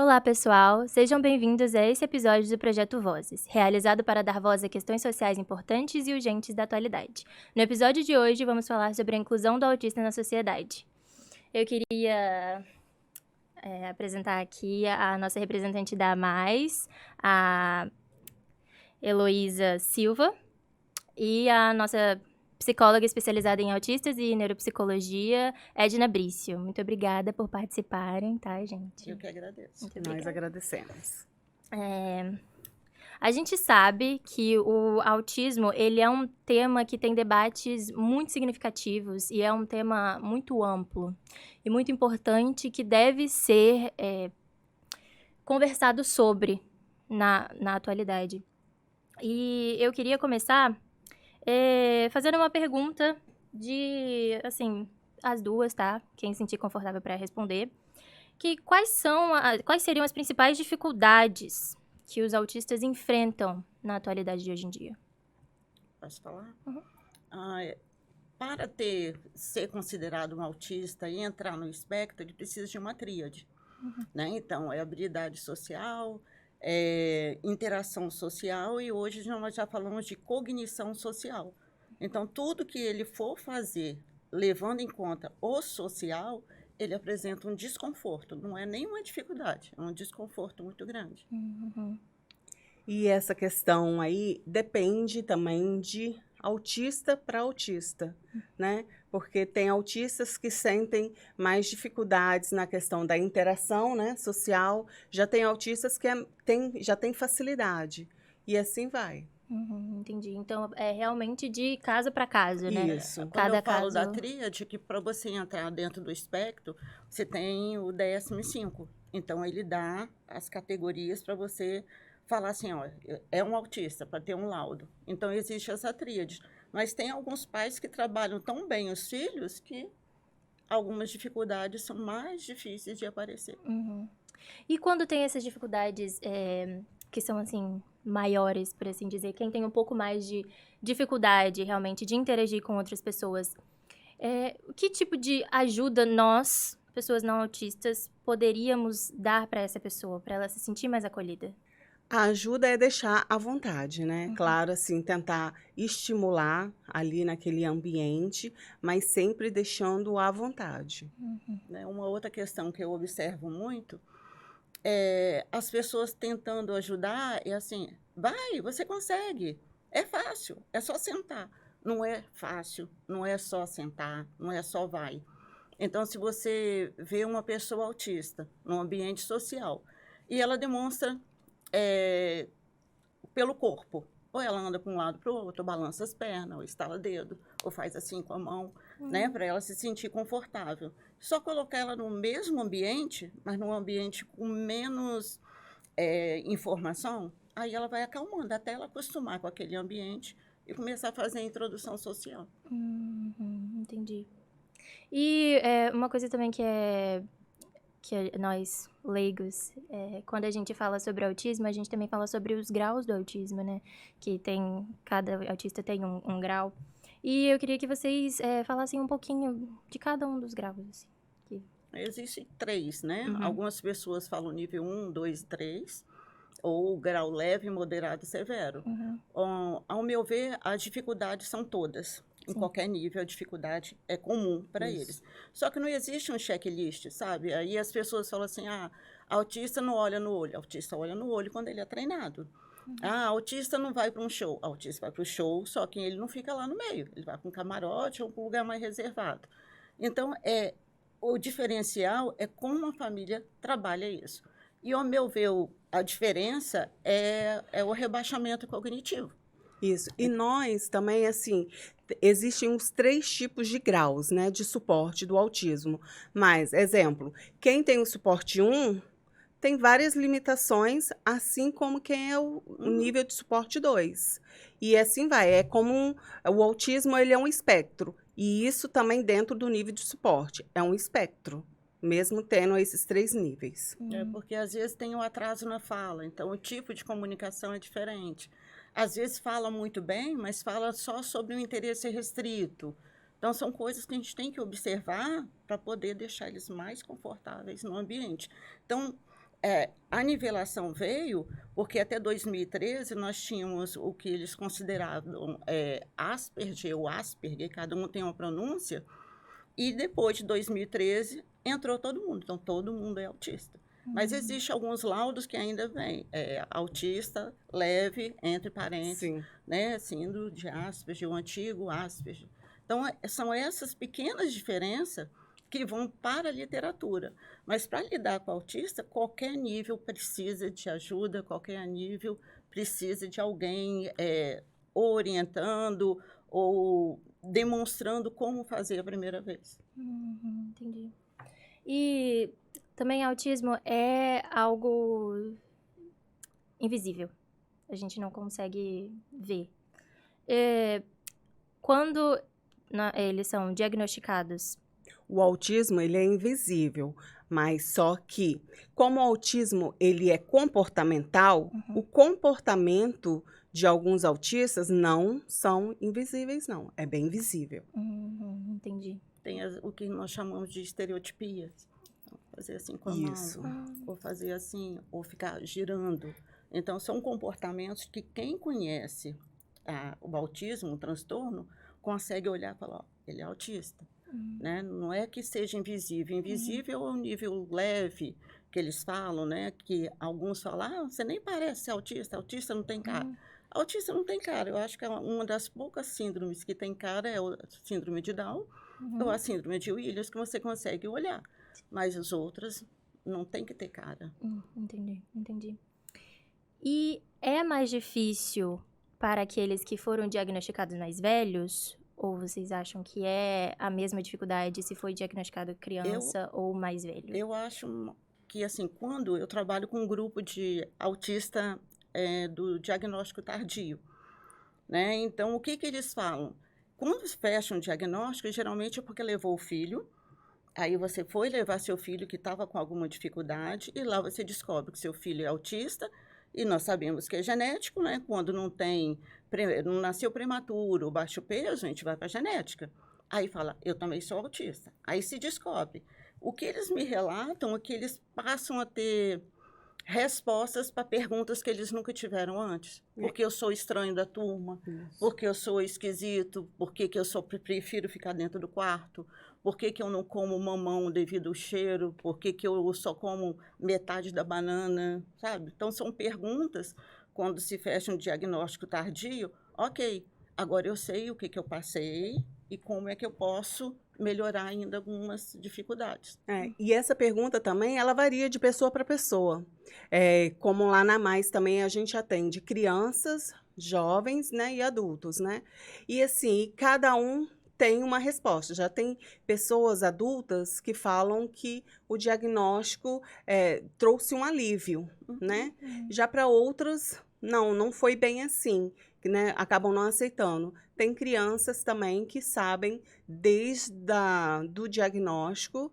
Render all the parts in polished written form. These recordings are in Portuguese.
Olá, pessoal! Sejam bem-vindos a esse episódio do Projeto Vozes, realizado para dar voz a questões sociais importantes e urgentes da atualidade. No episódio de hoje, vamos falar sobre a inclusão do autista na sociedade. Eu queria apresentar aqui a nossa representante da Mais, a Heloísa Silva, e a nossa psicóloga especializada em autistas e neuropsicologia, Edna Brício. Muito obrigada por participarem, tá, gente? Eu que agradeço. Muito obrigada. Nós agradecemos. A gente sabe que o autismo, ele é um tema que tem debates muito significativos e é um tema muito amplo e muito importante que deve ser conversado sobre na atualidade. E eu queria começar fazendo uma pergunta de, assim, as duas, tá? Quem se sentir confortável para responder. Quais seriam as principais dificuldades que os autistas enfrentam na atualidade de hoje em dia? Posso falar? Uhum. Para ser considerado um autista e entrar no espectro, ele precisa de uma tríade. Uhum. Né? Então, é habilidade social, interação social e hoje nós já falamos de cognição social. Então, tudo que ele for fazer, levando em conta o social, ele apresenta um desconforto. Não é nenhuma dificuldade, é um desconforto muito grande. Uhum. E essa questão aí depende também de autista para autista, né? Porque tem autistas que sentem mais dificuldades na questão da interação, né, social, já tem autistas que já têm facilidade, e assim vai. Uhum, entendi. Então, é realmente de caso para caso, né? Isso. Quando eu falo da tríade, que para você entrar dentro do espectro, você tem o DSM-5. Então, ele dá as categorias para você falar assim, ó, é um autista, para ter um laudo. Então, existe essa tríade. Mas tem alguns pais que trabalham tão bem os filhos que algumas dificuldades são mais difíceis de aparecer. Uhum. E quando tem essas dificuldades que são, assim, maiores, por assim dizer, quem tem um pouco mais de dificuldade, realmente, de interagir com outras pessoas, que tipo de ajuda nós, pessoas não autistas, poderíamos dar para essa pessoa, para ela se sentir mais acolhida? A ajuda é deixar à vontade, né? Uhum. Claro, assim, tentar estimular ali naquele ambiente, mas sempre deixando à vontade. Uhum. Né? Uma outra questão que eu observo muito as pessoas tentando ajudar é assim, vai, você consegue, é fácil, é só sentar. Não é fácil, não é só sentar, não é só vai. Então, se você vê uma pessoa autista num ambiente social e ela demonstra pelo corpo, ou ela anda para um lado para o outro, ou balança as pernas, ou estala dedo, ou faz assim com a mão, né, para ela se sentir confortável. Só colocar ela no mesmo ambiente, mas num ambiente com menos informação, aí ela vai acalmando, até ela acostumar com aquele ambiente e começar a fazer a introdução social. Entendi. E uma coisa também que nós, leigos, quando a gente fala sobre autismo, a gente também fala sobre os graus do autismo, né? Que cada autista tem um grau. E eu queria que vocês falassem um pouquinho de cada um dos graus, assim. Existem 3, né? Uhum. Algumas pessoas falam nível 1, 2, 3, ou grau leve, moderado e severo. Uhum. Ao meu ver, as dificuldades são todas. Em qualquer nível, a dificuldade é comum para eles. Só que não existe um checklist, sabe? Aí as pessoas falam assim, autista não olha no olho. Autista olha no olho quando ele é treinado. Uhum. Autista não vai para um show. Autista vai para o show, só que ele não fica lá no meio. Ele vai para um camarote ou para um lugar mais reservado. Então, o diferencial é como a família trabalha isso. E, ao meu ver, a diferença é o rebaixamento cognitivo. Isso. E nós também, assim, existem uns 3 tipos de graus, né, de suporte do autismo. Mas, exemplo, quem tem o suporte 1 tem várias limitações, assim como quem é o nível de suporte 2. E assim vai. É como o autismo, ele é um espectro. E isso também dentro do nível de suporte. É um espectro, mesmo tendo esses 3 níveis. Porque às vezes tem um atraso na fala, então o tipo de comunicação é diferente. Às vezes fala muito bem, mas fala só sobre um interesse restrito. Então, são coisas que a gente tem que observar para poder deixar eles mais confortáveis no ambiente. Então, A nivelação veio porque até 2013 nós tínhamos o que eles consideravam Asperger ou Asperger, cada um tem uma pronúncia, e depois de 2013 entrou todo mundo, então todo mundo é autista. Mas existem alguns laudos que ainda vêm, autista leve, entre parênteses, Sim. né, síndrome de Asperger, o antigo Asperger. Então, são essas pequenas diferenças que vão para a literatura. Mas para lidar com o autista, qualquer nível precisa de ajuda, qualquer nível precisa de alguém orientando ou demonstrando como fazer a primeira vez. Entendi. E também autismo é algo invisível. A gente não consegue ver. Quando eles são diagnosticados... O autismo, ele é invisível, mas só que, como o autismo, ele é comportamental, o comportamento de alguns autistas não são invisíveis, não. É bem visível. Entendi. Tem o que nós chamamos de estereotipias. Então, fazer assim com a Isso. mão, ou fazer assim, ou ficar girando. Então, são comportamentos que quem conhece o autismo, o transtorno, consegue olhar e falar, ó, ele é autista. Né? Não é que seja invisível. Invisível é um nível leve que eles falam, né? Que alguns falam, você nem parece ser autista, autista não tem cara. Autista não tem cara. Eu acho que é uma das poucas síndromes que tem cara é a síndrome de Down ou a síndrome de Williams, que você consegue olhar. Mas as outras não tem que ter cara. Entendi. E é mais difícil para aqueles que foram diagnosticados mais velhos? Ou vocês acham que é a mesma dificuldade se foi diagnosticado criança ou mais velho? Eu acho que, assim, quando eu trabalho com um grupo de autista do diagnóstico tardio, né? Então, o que eles falam? Quando fecham um diagnóstico, geralmente é porque levou o filho, aí você foi levar seu filho que estava com alguma dificuldade, e lá você descobre que seu filho é autista, e nós sabemos que é genético, né? Quando não nasceu prematuro, baixo peso, a gente vai para a genética. Aí fala, eu também sou autista. Aí se descobre. O que eles me relatam é que eles passam a ter respostas para perguntas que eles nunca tiveram antes. Porque eu sou estranho da turma, porque eu sou esquisito, porque que eu prefiro ficar dentro do quarto, porque que eu não como mamão devido ao cheiro, porque que eu só como metade da banana, sabe? Então, são perguntas, quando se fecha um diagnóstico tardio, ok, agora eu sei o que eu passei e como é que eu posso melhorar ainda algumas dificuldades. E essa pergunta também, ela varia de pessoa para pessoa. Como lá na Mais também a gente atende crianças, jovens, né, e adultos, né? E assim, cada um tem uma resposta. Já tem pessoas adultas que falam que o diagnóstico trouxe um alívio, né? Já para outras, não foi bem assim, né? Acabam não aceitando. Tem crianças também que sabem desde do diagnóstico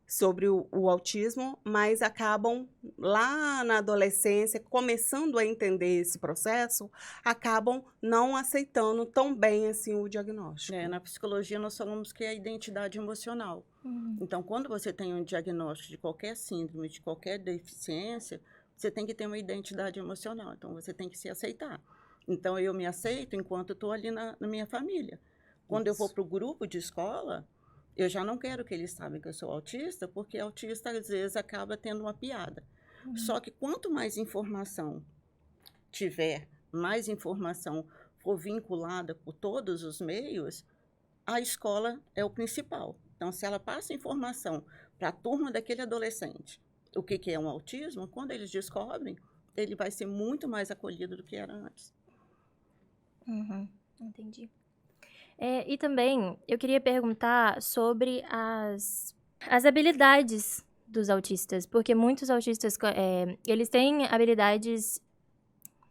sobre o autismo, mas acabam lá na adolescência, começando a entender esse processo, acabam não aceitando tão bem assim o diagnóstico. Na psicologia nós falamos que é a identidade emocional. Então, quando você tem um diagnóstico de qualquer síndrome, de qualquer deficiência, você tem que ter uma identidade emocional. Então, você tem que se aceitar. Então, eu me aceito enquanto estou ali na minha família. Quando eu vou para o grupo de escola, eu já não quero que eles saibam que eu sou autista, porque autista, às vezes, acaba tendo uma piada. Só que quanto mais informação tiver, mais informação for vinculada por todos os meios, a escola é o principal. Então, se ela passa informação para a turma daquele adolescente, o que é um autismo, quando eles descobrem, ele vai ser muito mais acolhido do que era antes. Entendi. E também, eu queria perguntar sobre as habilidades dos autistas, porque muitos autistas, eles têm habilidades,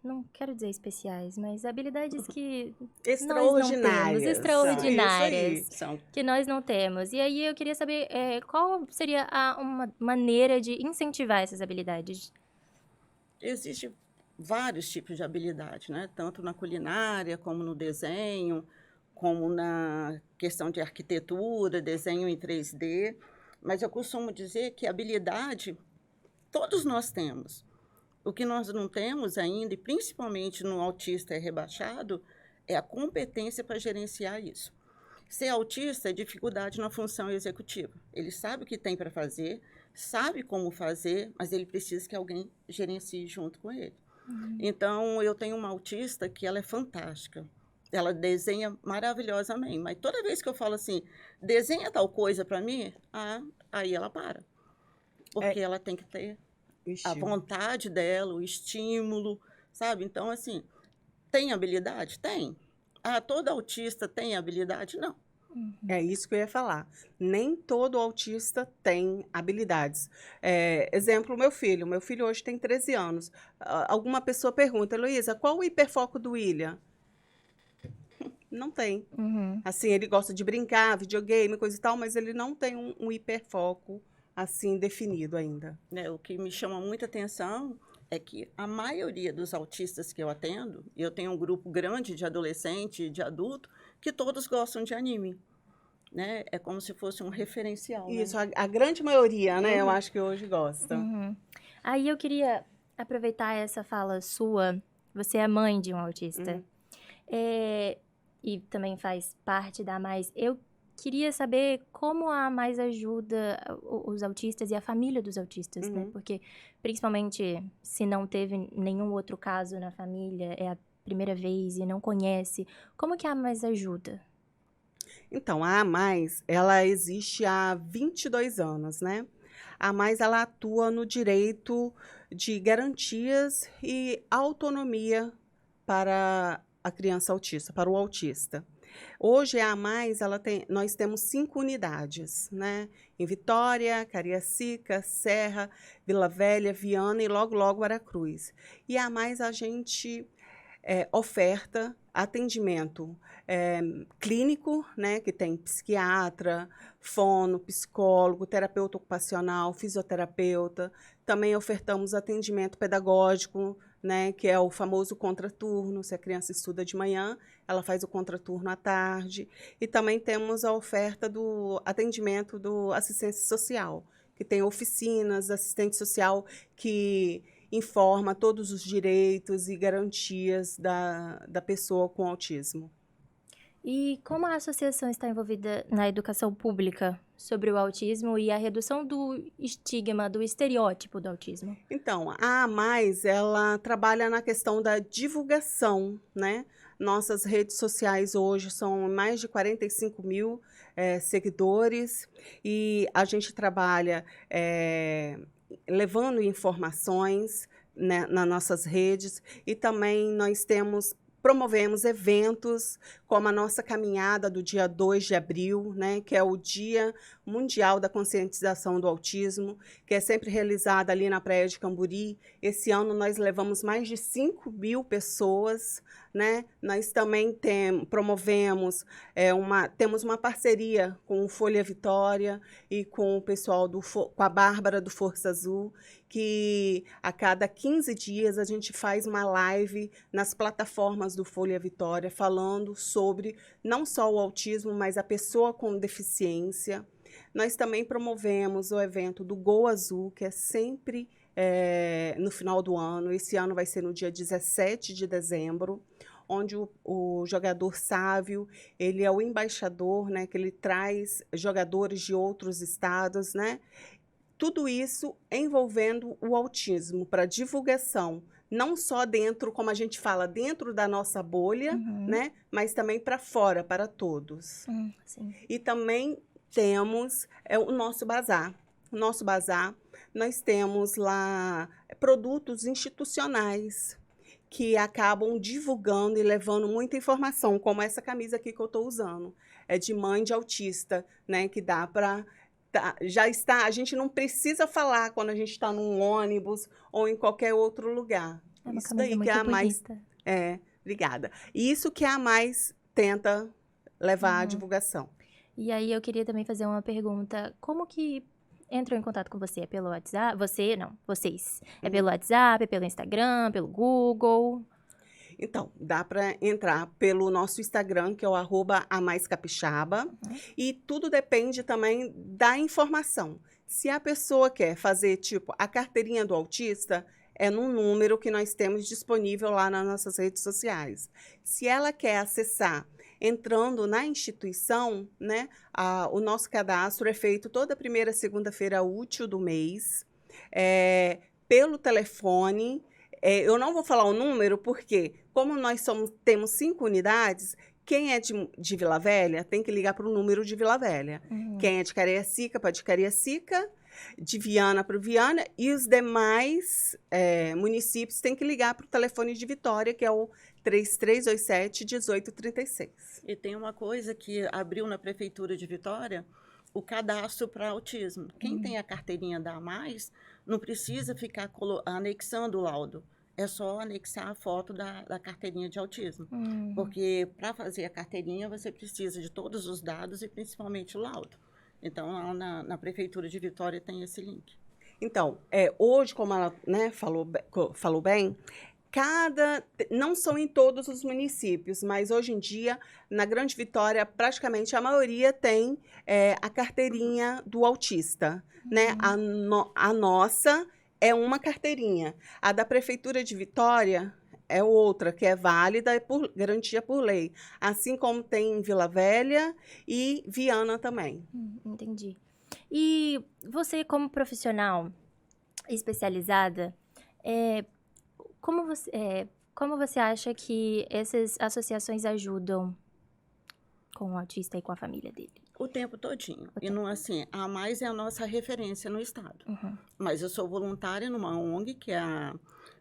não quero dizer especiais, mas habilidades que Extraordinárias. extraordinárias, São que nós não temos. E aí eu queria saber qual seria uma maneira de incentivar essas habilidades. Existem vários tipos de habilidade, né? Tanto na culinária, como no desenho, como na questão de arquitetura, desenho em 3D. Mas eu costumo dizer que habilidade todos nós temos. O que nós não temos ainda, e principalmente no autista rebaixado, é a competência para gerenciar isso. Ser autista é dificuldade na função executiva. Ele sabe o que tem para fazer, sabe como fazer, mas ele precisa que alguém gerencie junto com ele. Então, eu tenho uma autista que ela é fantástica. Ela desenha maravilhosamente, mas toda vez que eu falo assim, desenha tal coisa para mim, aí ela para. Porque ela tem que ter a vontade dela, o estímulo, sabe? Então, assim, tem habilidade? Tem. Todo autista tem habilidade? Não. É isso que eu ia falar. Nem todo autista tem habilidades. Exemplo, meu filho. Meu filho hoje tem 13 anos. Alguma pessoa pergunta, Heloísa, qual o hiperfoco do William? Não tem. Assim, ele gosta de brincar, videogame, coisa e tal, mas ele não tem um hiperfoco, assim, definido ainda. O que me chama muita atenção é que a maioria dos autistas que eu atendo, eu tenho um grupo grande de adolescente e de adulto, que todos gostam de anime. Né? É como se fosse um referencial. Isso, né? a grande maioria, né? Eu acho que hoje gosta. Aí eu queria aproveitar essa fala sua. Você é mãe de um autista. E também faz parte da Mais. Eu queria saber como a Mais ajuda os autistas e a família dos autistas, né? Porque, principalmente, se não teve nenhum outro caso na família, é a primeira vez e não conhece, como que a Mais ajuda? Então, a Mais, ela existe há 22 anos, né? A Mais, ela atua no direito de garantias e autonomia para a criança autista, para o autista. Hoje, a Mais, nós temos 5 unidades, né? Em Vitória, Cariacica, Serra, Vila Velha, Viana e logo, logo, Aracruz. E a Mais, a gente oferta atendimento clínico, né, que tem psiquiatra, fono, psicólogo, terapeuta ocupacional, fisioterapeuta. Também ofertamos atendimento pedagógico, né, que é o famoso contraturno. Se a criança estuda de manhã, ela faz o contraturno à tarde. E também temos a oferta do atendimento do assistência social, que tem oficinas, assistente social que informa todos os direitos e garantias da pessoa com autismo. E como a associação está envolvida na educação pública sobre o autismo e a redução do estigma, do estereótipo do autismo? Então, a Mais, ela trabalha na questão da divulgação, né? Nossas redes sociais hoje são mais de 45 mil seguidores e a gente trabalha levando informações, né, nas nossas redes, e também nós promovemos eventos, como a nossa caminhada do dia 2 de abril, né, que é o Dia Mundial da Conscientização do Autismo, que é sempre realizada ali na Praia de Camburi. Esse ano nós levamos mais de 5 mil pessoas, né? Nós também promovemos, temos uma parceria com o Folha Vitória e com o pessoal com a Bárbara do Força Azul, que a cada 15 dias a gente faz uma live nas plataformas do Folha Vitória, falando sobre não só o autismo, mas a pessoa com deficiência. Nós também promovemos o evento do Gol Azul, que é sempre no final do ano. Esse ano vai ser no dia 17 de dezembro, onde o jogador Sávio, ele é o embaixador, né, que ele traz jogadores de outros estados, né? Tudo isso envolvendo o autismo para divulgação, não só dentro, como a gente fala, dentro da nossa bolha, né, mas também para fora, para todos. Sim. E também temos o nosso bazar. O nosso bazar, nós temos lá produtos institucionais que acabam divulgando e levando muita informação, como essa camisa aqui que eu estou usando. É de mãe de autista, né, que dá para... já está, a gente não precisa falar quando a gente está num ônibus ou em qualquer outro lugar. É uma Isso camisa daí muito que a Mais... bonita. Obrigada. Isso que a Mais tenta levar à divulgação. E aí eu queria também fazer uma pergunta. Como que entram em contato com você? É pelo WhatsApp? Você, não, vocês. É pelo WhatsApp, é pelo Instagram, pelo Google? Então, dá para entrar pelo nosso Instagram, que é o @amaiscapixaba, e tudo depende também da informação. Se a pessoa quer fazer, tipo, a carteirinha do autista, é num número que nós temos disponível lá nas nossas redes sociais. Se ela quer acessar entrando na instituição, né, o nosso cadastro é feito toda primeira segunda-feira útil do mês, pelo telefone. Eu não vou falar o número, porque como nós temos 5 unidades, quem é de Vila Velha tem que ligar para o número de Vila Velha. Quem é de Cariacica, para de Cariacica, de Viana para o Viana, e os demais municípios têm que ligar para o telefone de Vitória, que é o 3327-1836. E tem uma coisa que abriu na Prefeitura de Vitória, o cadastro para autismo. Quem tem a carteirinha da AMAIS não precisa ficar anexando o laudo. É só anexar a foto da carteirinha de autismo. Porque para fazer a carteirinha você precisa de todos os dados e principalmente o laudo. Então, lá na Prefeitura de Vitória tem esse link. Então, hoje, como ela, né, falou bem, não são em todos os municípios, mas hoje em dia, na Grande Vitória, praticamente a maioria tem a carteirinha do autista. Né? A nossa é uma carteirinha. A da Prefeitura de Vitória é outra, que é válida e garantia por lei. Assim como tem em Vila Velha e Viana também. Entendi. E você, como profissional especializada, como você acha que essas associações ajudam com o autista e com a família dele? O tempo todinho. E não assim, a AMAIS é a nossa referência no estado. Mas eu sou voluntária numa ONG, que é a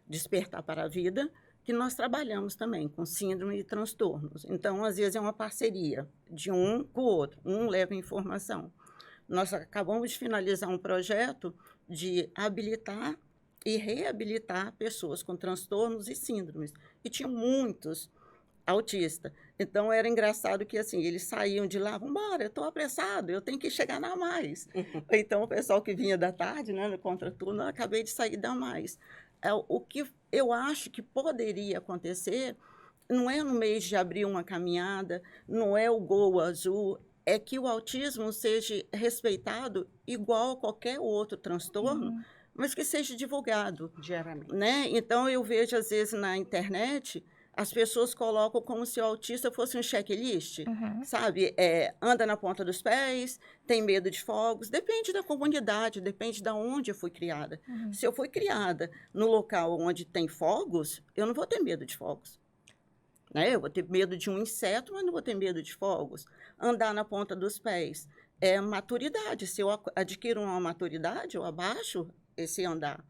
Despertar para a Vida, que nós trabalhamos também com síndrome e transtornos. Então, às vezes, é uma parceria de um com o outro. Um leva informação. Nós acabamos de finalizar um projeto de habilitar e reabilitar pessoas com transtornos e síndromes. E tinham muitos autistas. Então, era engraçado que, assim, eles saíam de lá, vamos embora, eu estou apressado, eu tenho que chegar na AMAIS. Então, o pessoal que vinha da tarde, né, no contraturno, eu acabei de sair da AMAIS. O que eu acho que poderia acontecer não é no mês de abrir uma caminhada, não é o Gol Azul, é que o autismo seja respeitado igual a qualquer outro transtorno, mas que seja divulgado. Diariamente. Né? Então, eu vejo, às vezes, na internet, as pessoas colocam como se o autista fosse um checklist, sabe? Anda na ponta dos pés, tem medo de fogos. Depende da comunidade, depende de onde eu fui criada. Se eu fui criada no local onde tem fogos, eu não vou ter medo de fogos. Né? Eu vou ter medo de um inseto, mas não vou ter medo de fogos. Andar na ponta dos pés é maturidade. Se eu adquiro uma maturidade, eu abaixo esse andar.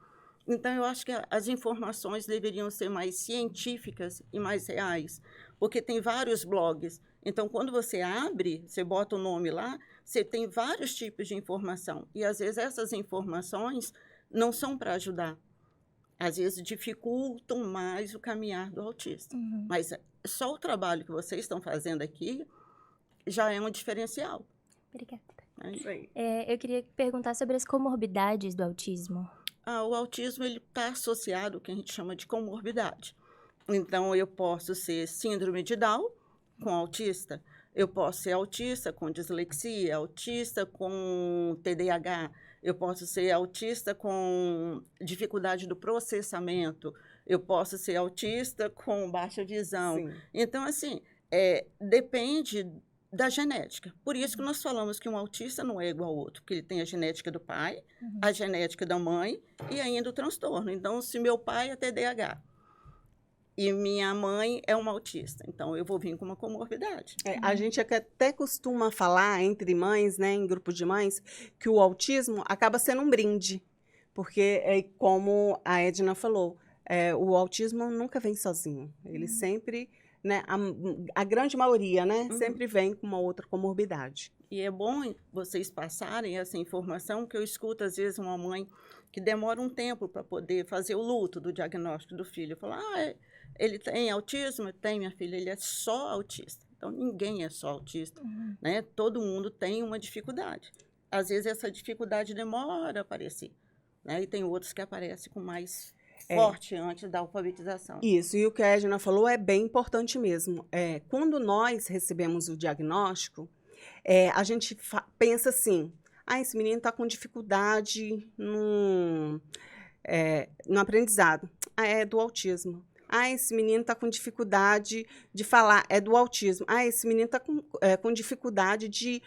Então, eu acho que as informações deveriam ser mais científicas e mais reais, porque tem vários blogs. Então, quando você abre, você bota o nome lá, você tem vários tipos de informação. E, às vezes, essas informações não são para ajudar. Às vezes, dificultam mais o caminhar do autista. Mas só o trabalho que vocês estão fazendo aqui já é um diferencial. Obrigada. É isso aí. Eu queria perguntar sobre as comorbidades do autismo. O autismo está associado ao que a gente chama de comorbidade. Então, eu posso ser síndrome de Down com autista, eu posso ser autista com dislexia, autista com TDAH, eu posso ser autista com dificuldade do processamento, eu posso ser autista com baixa visão. Sim. Então, assim, depende da genética. Por isso que nós falamos que um autista não é igual ao outro, que ele tem a genética do pai, a genética da mãe e ainda o transtorno. Então, se meu pai é TDAH e minha mãe é uma autista, então eu vou vir com uma comorbidade. A gente até costuma falar entre mães, né, em grupo de mães, que o autismo acaba sendo um brinde, porque como a Edna falou, o autismo nunca vem sozinho, ele sempre... Né, a grande maioria, né, sempre vem com uma outra comorbidade. E é bom vocês passarem essa informação, que eu escuto, às vezes, uma mãe que demora um tempo para poder fazer o luto do diagnóstico do filho. Fala, ele tem autismo? Tem, minha filha, ele é só autista. Então, ninguém é só autista, né? Todo mundo tem uma dificuldade. Às vezes, essa dificuldade demora a aparecer, né? E tem outros que aparecem com mais... forte antes da alfabetização. Isso, e o que a Edna falou é bem importante mesmo. Quando nós recebemos o diagnóstico, a gente pensa assim, esse menino está com dificuldade no aprendizado. É do autismo. Esse menino está com dificuldade de falar, é do autismo. Esse menino está com dificuldade de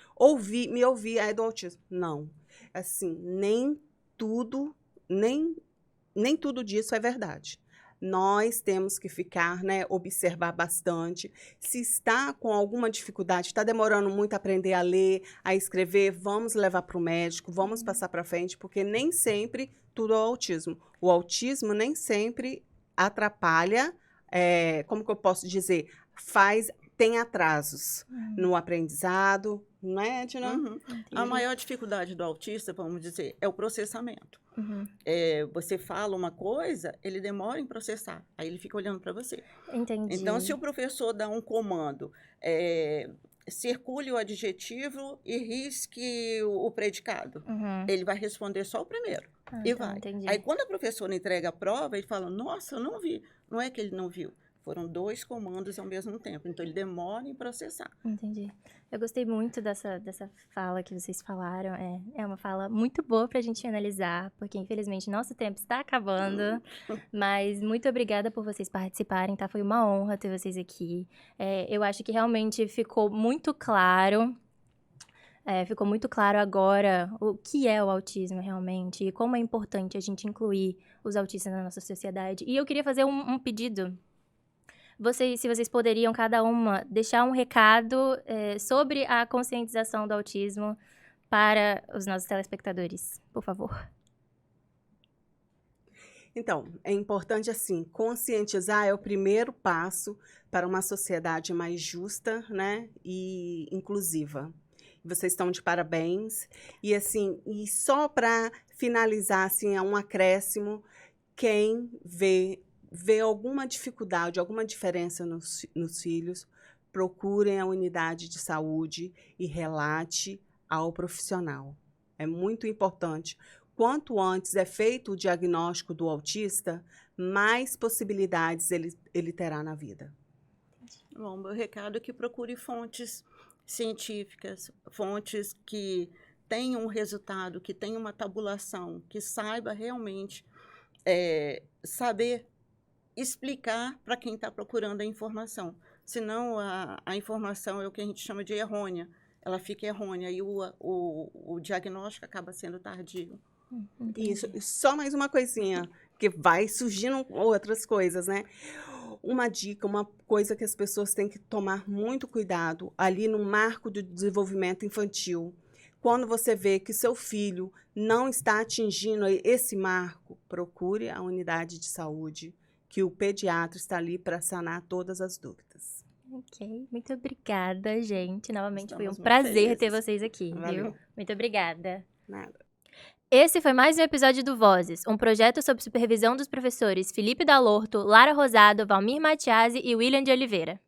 me ouvir, é do autismo. Não. Assim, nem tudo disso é verdade. Nós temos que ficar, né, observar bastante. Se está com alguma dificuldade, está demorando muito a aprender a ler, a escrever, vamos levar para o médico, vamos passar para frente, porque nem sempre tudo é autismo. O autismo nem sempre atrapalha, como que eu posso dizer, tem atrasos no aprendizado, não é, Edna? Uhum. A maior dificuldade do autista, vamos dizer, é o processamento. Uhum. Você fala uma coisa, ele demora em processar, aí ele fica olhando para você. Entendi. Então, se o professor dá um comando, circule o adjetivo e risque o predicado, ele vai responder só o primeiro. E vai. Entendi. Aí, quando a professora entrega a prova, ele fala, nossa, eu não vi. Não é que ele não viu. Foram 2 comandos ao mesmo tempo. Então, ele demora em processar. Entendi. Eu gostei muito dessa fala que vocês falaram. É uma fala muito boa pra gente analisar, porque, infelizmente, nosso tempo está acabando. Mas muito obrigada por vocês participarem, tá? Foi uma honra ter vocês aqui. Eu acho que realmente ficou muito claro. Ficou muito claro agora o que é o autismo realmente e como é importante a gente incluir os autistas na nossa sociedade. E eu queria fazer um pedido. Se vocês poderiam, cada uma, deixar um recado sobre a conscientização do autismo para os nossos telespectadores, por favor. Então, é importante, assim, conscientizar é o primeiro passo para uma sociedade mais justa, né, e inclusiva. Vocês estão de parabéns. E, assim, só para finalizar, assim, é um acréscimo, quem vê alguma dificuldade, alguma diferença nos filhos, procurem a unidade de saúde e relate ao profissional. É muito importante. Quanto antes é feito o diagnóstico do autista, mais possibilidades ele terá na vida. Bom, meu recado é que procure fontes científicas, fontes que tenham um resultado, que tenham uma tabulação, que saiba realmente saber explicar para quem está procurando a informação. Senão, a informação é o que a gente chama de errônea. Ela fica errônea e o diagnóstico acaba sendo tardio. Isso. Só mais uma coisinha, que vai surgindo outras coisas, né? Uma dica, uma coisa que as pessoas têm que tomar muito cuidado ali no marco do desenvolvimento infantil. Quando você vê que seu filho não está atingindo esse marco, procure a unidade de saúde, que o pediatra está ali para sanar todas as dúvidas. Ok, muito obrigada, gente. Novamente foi um Estamos muito prazer felizes. ter vocês aqui, Valeu. viu? Muito obrigada. Nada. Esse foi mais um episódio do Vozes, um projeto sob supervisão dos professores Felipe Dalorto, Lara Rosado, Valmir Matiasi e William de Oliveira.